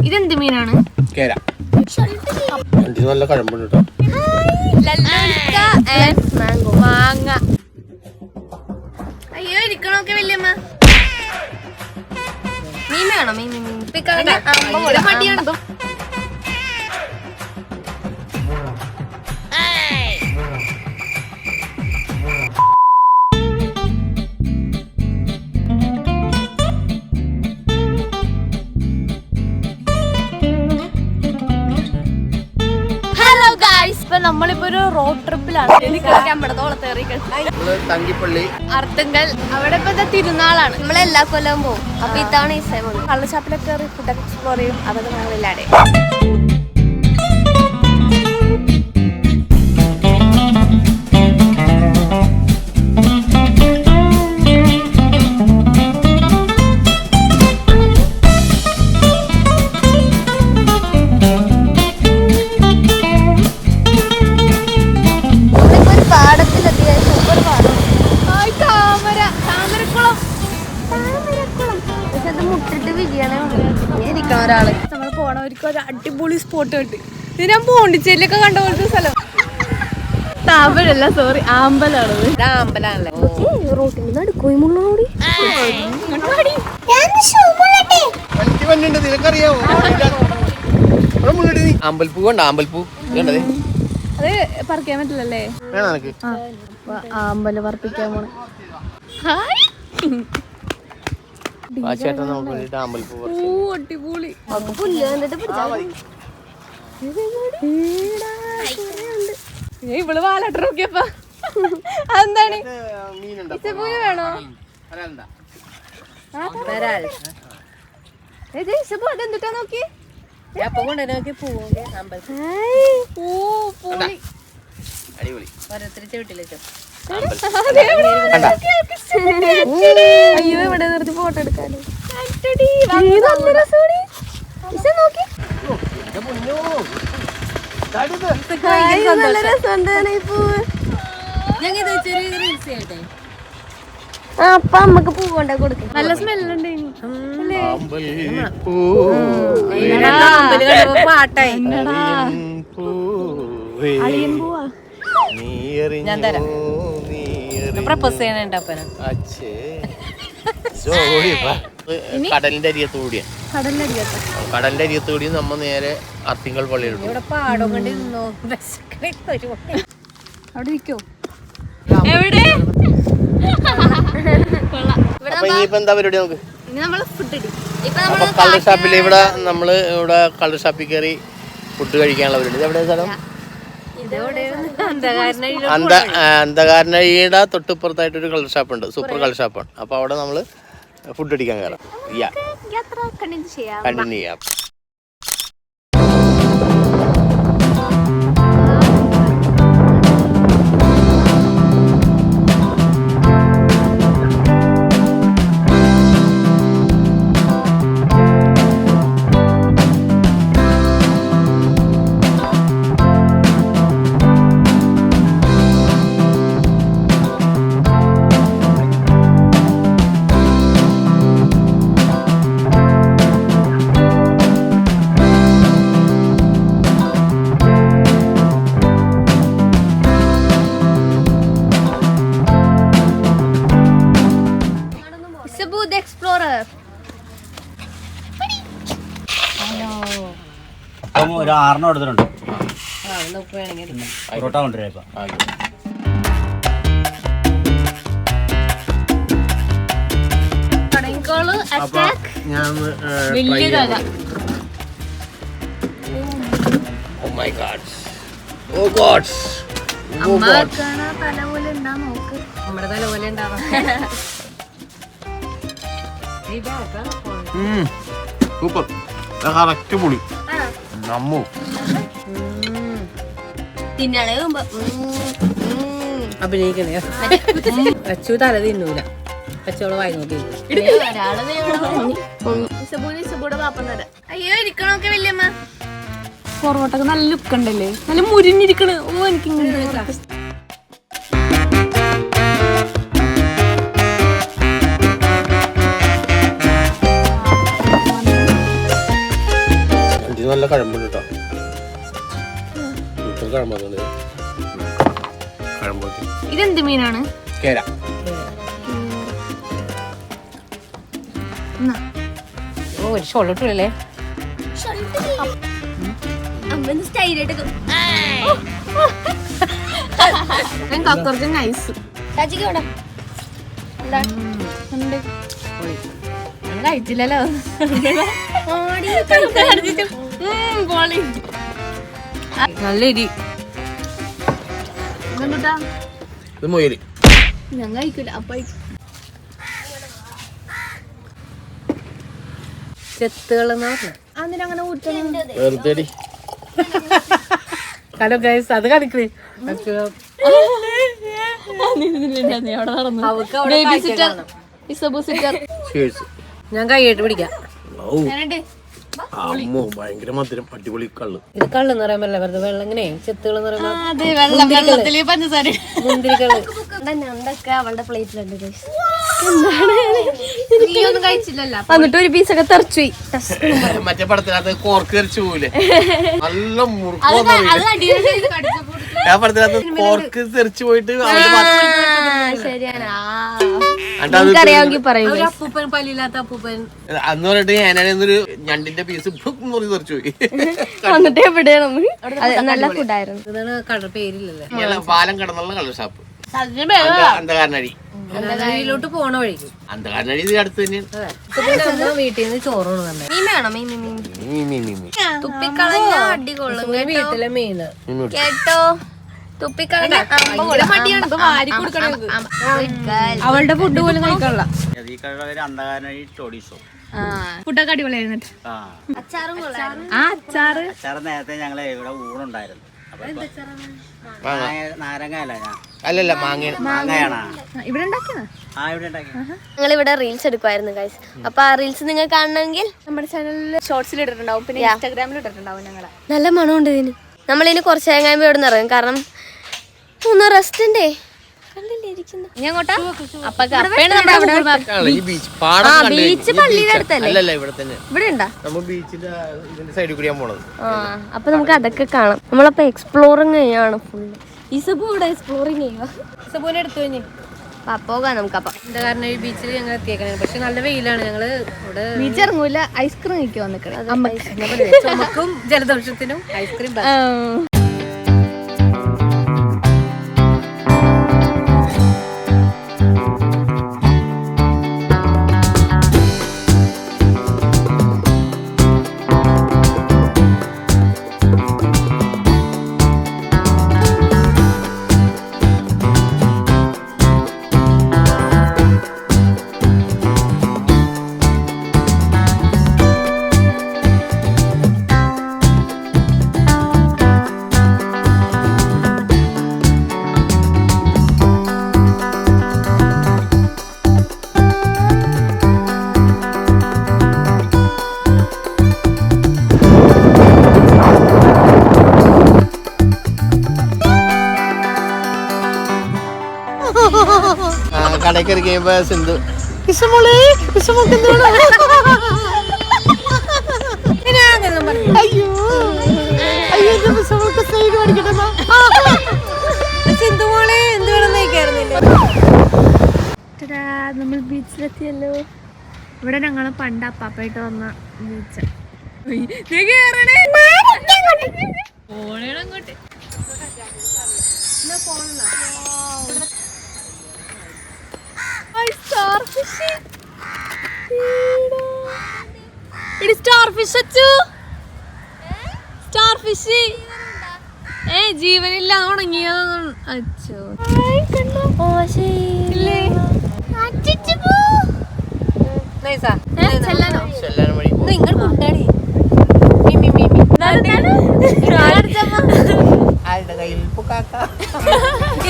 ഇതെന്ത് മീനാണ്? കേര. നല്ല കഴമ്പുണ്ട് കേട്ടോ. മാങ്ങ. അയ്യോ ഇരിക്കണോക്കെ വല്യമ്മ. മീൻ വേണോ? മീൻ മടിയാണോ? നമ്മളിപ്പോ ഒരു റോഡ് ട്രിപ്പിലാണ്. തങ്കിപ്പള്ളി അർത്തുങ്കൽ അവിടെ ഇപ്പൊ തിരുനാളാണ്. നമ്മളെല്ലാ കൊല്ലവും പോകും. അപ്പൊ ഇത്തവണ ഈ സൈം കള്ളച്ചാപ്പിലൊക്കെ കയറി ഫുഡൊക്കെ എക്സ്പ്ലോർ ചെയ്യും. അതൊക്കെ ഞങ്ങളില്ലാതെ നമ്മൾ പോണവർക്ക് ഒരു അടിപൊളി സ്പോട്ട് കിട്ടി. ഇത് ഞാൻ പോണ്ടിച്ചേരിയിലൊക്കെ കണ്ട പോലത്തെ സ്ഥലം. താമ്പലല്ല, സോറി, ആമ്പലാണത്. ആമ്പലാണല്ലേ. റോട്ടിൽ നടുക്കോയി അമ്പൽപ്പൂ കണ്ടോ? അമ്പൽപ്പൂ കണ്ടത് അത് പറിക്കാൻ പറ്റില്ലല്ലേ? ആമ്പല് പറിപ്പിക്കാൻ പോണ അടിപൊളി. ഇവള് വാലട്ട നോക്കിയപ്പോ എന്താണ് ഇച്ചപ്പൂവ് വേണോ? അതെന്തിട്ടാ നോക്കി അയ്യോ ഇവിടെ നിർത്തി ഫോട്ടോ എടുക്കാനോ. നല്ല രസമുണ്ട് ഈ പൂവ്. അപ്പൊ അമ്മക്ക് പൂ കൊണ്ടേ കൊടുക്കും. നല്ല സ്മെല്ലുണ്ട്. പാട്ടായി അളിയൻ പോവാ. ഞാൻ തരാം. പ്രപ്പോസ് ചെയ്യണ കടലിന്റെ അരിയത്തോടിയാ. കടലിന്റെ അരിയത്തോടി നമ്മ നേരെ അർത്തിങ്കൽ പള്ളിയിലുണ്ട്. ഇവിടെ പാടം കൊണ്ട് അവിടെ നിൽക്കോ? എവിടെ? ഇനിയിപ്പോ എന്താ പരിപാടി? നമുക്ക് കള്ള് ഷാപ്പിൽ ഇവിടെ കള്ള് ഷാപ്പിൽ കയറി ഫുഡ് കഴിക്കാനുള്ള പരിപാടി. എവിടെ സ്ഥലം? അന്ധകാരനഴിയുടെ തൊട്ടിപ്പുറത്തായിട്ടൊരു കള്ള് ഷാപ്പുണ്ട്. സൂപ്പർ കള്ള് ഷാപ്പാണ്. അപ്പൊ അവിടെ നമ്മള് ഫുഡ് അടിക്കാൻ കയറാം. കണ്ടിന്യൂ ചെയ്യാം. ഒരു 6 എടുത്തിട്ടുണ്ട്. പൊറോട്ട കൊണ്ടുവരാ. ഇപ്പൊ നമ്മുടെ തല പോലെ ഉണ്ടാവാം. സൂപ്പർ. കറക്റ്റ് പുളി. നമ്മു അഭിനയിക്കണേ. അച്ചു തല തിന്നൂല. അച്ചോള് വായി നോക്കി. അയ്യോ ഇരിക്കണോക്കെ വല്യമ്മ. പൊറോട്ടൊക്കെ നല്ല ലുക്ക് ഉണ്ടല്ലേ, നല്ല മുരിഞ്ഞിരിക്കണ്. ഓ എനിക്ക് നല്ല കഴമ്പുണ്ട് കേട്ടോ. ഇത്ര കഴമ്പുണ്ട്. കഴമ്പ് ഇതെന്ത് മീനാണ്? കേര. ഒരു ഷോളിട്ടല്ലേ നൈസ് കഴിച്ചില്ലല്ലോ. നല്ല ഇരി. ഇത് മൊയില്. ഞാൻ കഴിക്കില്ല. അപ്പൊ ചെത്തുകളെന്ന് പറഞ്ഞ അതിനങ്ങനെ വെറുതെ ഹലോ ഗൈസ്, അത് കളിക്കണേ. ഞാൻ കൈയായിട്ട് പിടിക്കാം. ഭയങ്കര മധുരം, അടിപൊളി കള്ള്. ഇത് കള്ളെന്ന് പറയാൻ പറ്റില്ല, വെറുതെ വെള്ളം ഇങ്ങനെ ചെത്തുകളെന്ന് പറയുമ്പോ മുന്തിരിക്കള്ള്. അവളുടെ പ്ലേറ്റിലുണ്ട്. കഴിച്ചില്ലല്ലോ, എന്നിട്ട് ഒരു പീസൊക്കെ തെറിച്ചു. മറ്റേ പടത്തിനകത്ത് കോർക്ക് തെറിച്ചു പോവില്ലേ, നല്ല മുറുക്ക. ആ പടത്തിനകത്ത് കോർക്ക് തെറിച്ചു പോയിട്ട് അപ്പൂപ്പൻ പല്ലില്ലാത്ത അപ്പൂപ്പൻ അന്ന് പറഞ്ഞിട്ട് ഞാനൊരു ഞണ്ടിന്റെ പീസ് മുറി തെറിച്ചു പോയി. എന്നിട്ട് എവിടെയാണ് നല്ല ഫുഡായിരുന്നു. ഇതാണ് കട പേരില്ലല്ലോ, പാലം കടന്നുള്ള കള്ള് ഷാപ്പ്. അന്ധകാരനടി അതിലോട്ട് പോണ വഴിക്ക്. അന്ധകാരനടി ഇത് അടുത്ത് തന്നെയാണ്. വീട്ടിൽ നിന്ന് ചോറ് തന്നെ. മീൻ വേണം, തുപ്പിക്കളഞ്ഞ അടി കൊള്ളും. വീട്ടിലെ മീന് കേട്ടോ, തുപ്പിക്കളഞ്ഞ അവളുടെ ഫുഡ് പോലും കഴിക്കാനുള്ള. ഫുഡൊക്കെ അടിപൊളിയായിരുന്നു. അച്ചാറ് നേരത്തെ ഞങ്ങള് ഇവിടെ ഊണുണ്ടായിരുന്നു. അല്ലല്ല മാങ്ങയാണ് ഇവിടെ ഉണ്ടാക്കിയത്. ഞങ്ങളിവിടെ റീൽസ് എടുക്കുമായിരുന്നു ഗൈസ്. അപ്പൊ ആ റീൽസ് നിങ്ങൾ കാണണമെങ്കിൽ നമ്മുടെ ചാനലിൽ ഷോർട്സിൽ ഇട്ടിട്ടുണ്ടാവും, പിന്നെ ഇൻസ്റ്റാഗ്രാമിൽ ഇട്ടിട്ടുണ്ടാവും. ഞങ്ങളെ നല്ല മണമുണ്ട് ഇതിന്. നമ്മളിനി കുറച്ച് കഴിയുമ്പോൾ ഇവിടെ നിന്ന് ഇറങ്ങും, കാരണം ഒന്ന് റെസ്റ്റ് ഉണ്ടേ. ബീച്ച് പള്ളിയുടെ അടുത്തല്ലേ? ഇവിടെ തന്നെ. ഇവിടെ ഉണ്ടാ? ബീച്ചിന്റെ സൈഡിൽ കൂടിയാ പോണത്. അപ്പൊ നമുക്ക് അതൊക്കെ കാണാം. നമ്മളപ്പോ എക്സ്പ്ലോറിങ് ചെയ്യാണ് ഫുള്ള്. ഇസബു ഇവിടെ എക്സ്പ്ലോറിങ് ചെയ്യുക. ഇസബുവിനെ എടുത്തു കഴിഞ്ഞു പോകാം നമുക്കപ്പ. കാരണം ഈ ബീച്ചിൽ ഞങ്ങൾ എത്തിയേക്കണേ, പക്ഷെ നല്ല വെയിലാണ്. ഞങ്ങള് ഇവിടെ ബീച്ച് ഇറങ്ങൂല, ഐസ്ക്രീം കഴിക്കാൻ വന്നിക്കണം. ചുമക്കും ജലദോഷത്തിനും ഐസ്ക്രീം. കടയ്ക്ക് ഇറങ്ങിയപ്പോ സിന്ധു സിന്ധുമോളെ എന്ത് വേണമെന്ന് കഴിക്കാറുന്നില്ല. നമ്മൾ ബീച്ചിലെത്തിയല്ലോ. ഇവിടെ ഞങ്ങള് പണ്ട് അപ്പാപ്പായിട്ട് വന്ന ബീച്ച്. ജീവനില്ല, ഉണങ്ങിയതാണ്. അച്ഛോ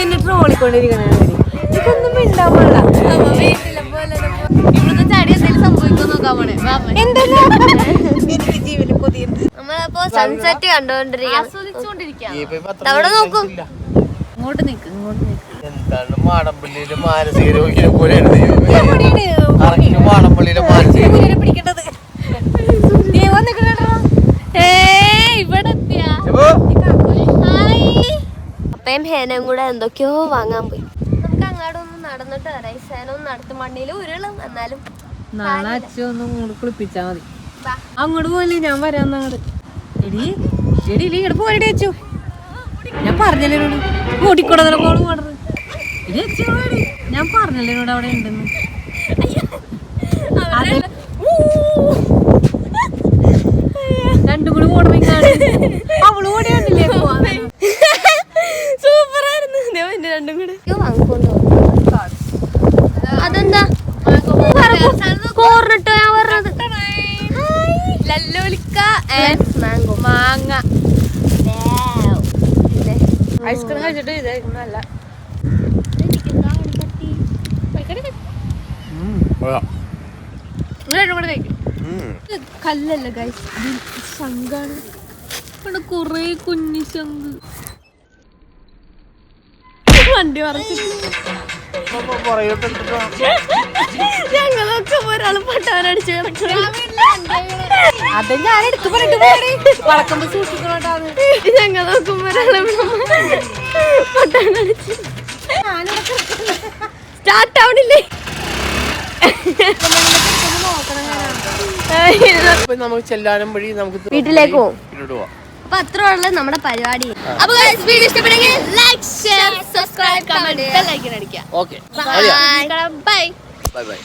എന്നിട്ട് ഓളിക്കൊണ്ടിരിക്കണ ഇതൊന്നും ഉണ്ടാവില്ല. ഇവിടുത്തെ ചാടി എന്തെങ്കിലും സംഭവിക്കാൻ നോക്കാൻ പോണേ. നമ്മളിപ്പോ സൺസെറ്റ് കണ്ടോണ്ടിരിക്കാം. അവിടെ നോക്കും. ഇങ്ങോട്ട് നിക്ക്, ഇങ്ങോട്ട് നിക്ക്. എന്താണ് മാടമ്പള്ളിയിലെ മാനസിക രോഗിയെ പോലെയാണ് മാടമ്പള്ളിയിലെ മാനസിക പിടിക്കേണ്ടത്. പപ്പയും ഹേനയും കൂടെ എന്തൊക്കെയോ വാങ്ങാൻ പോയി. നമുക്ക് അങ്ങോട്ടൊന്നും നടന്നിട്ട് വരാം. ഈ സേനൊന്നും നടത്തും വണ്ടിയിൽ ഉരുളും. എന്നാലും നാളെ അച്ഛനൊന്നും കൂടെ കുളിപ്പിച്ചാ മതി. അങ്ങോട്ട് പോലെ ഞാൻ വരാന്ന് അങ്ങോട്ട്. എടി എടി ഇല്ല ഇങ്ങോട്ട് പോരടി അച്ചു. ഞാൻ പറഞ്ഞല്ലേ കൂട്ടിക്കൂടെ കോള് പോണത്. ഇത് അച്ചു ഞാൻ പറഞ്ഞല്ലേ എന്നോട് അവിടെ ഉണ്ടെന്ന്. രണ്ടും കൂടി ഓടണമെങ്കിൽ അവള് ഓടിയാണ്ടില്ലേ സൂപ്പറായിരുന്നു. രണ്ടും കൂടെ വാങ്ങിക്കൊണ്ടോ. അതെന്താ കോർണിട്ടോ ഞാൻ പറഞ്ഞത്. ലല്ലോലിക്ക മാംഗോ മാങ്ങ ഐസ്ക്രീം കഴിച്ചിട്ട് ഇതായിരിക്കും നല്ല. കല്ലല്ല ഗൈസ്, ശംഖാണ്. കൊറേ കുഞ്ഞു ശംഖ്. വണ്ടി ഞങ്ങളൊക്കെ ഒരാള് പട്ടാനടിച്ച് അത് ഞാൻ എടുത്തു പറഞ്ഞിട്ട് വളക്കുമ്പോ സൂക്ഷിക്കണോട്ടാണ്. ഞങ്ങൾ നോക്കുമ്പോ ഒരാള് പട്ടാനടിച്ച് സ്റ്റാർട്ട് ആവണില്ലേ. നമുക്ക് ചെല്ലാനും വഴി നമുക്ക് വീട്ടിലേക്ക് പോകും. പോവാം. അപ്പൊ അത്ര ഉള്ള നമ്മുടെ പരിപാടി. അപ്പൊ വീഡിയോ ഇഷ്ടപ്പെടുമെങ്കിൽ like, share, subscribe, comment, bell icon അടിക്കുക. Okay bye. Bye by.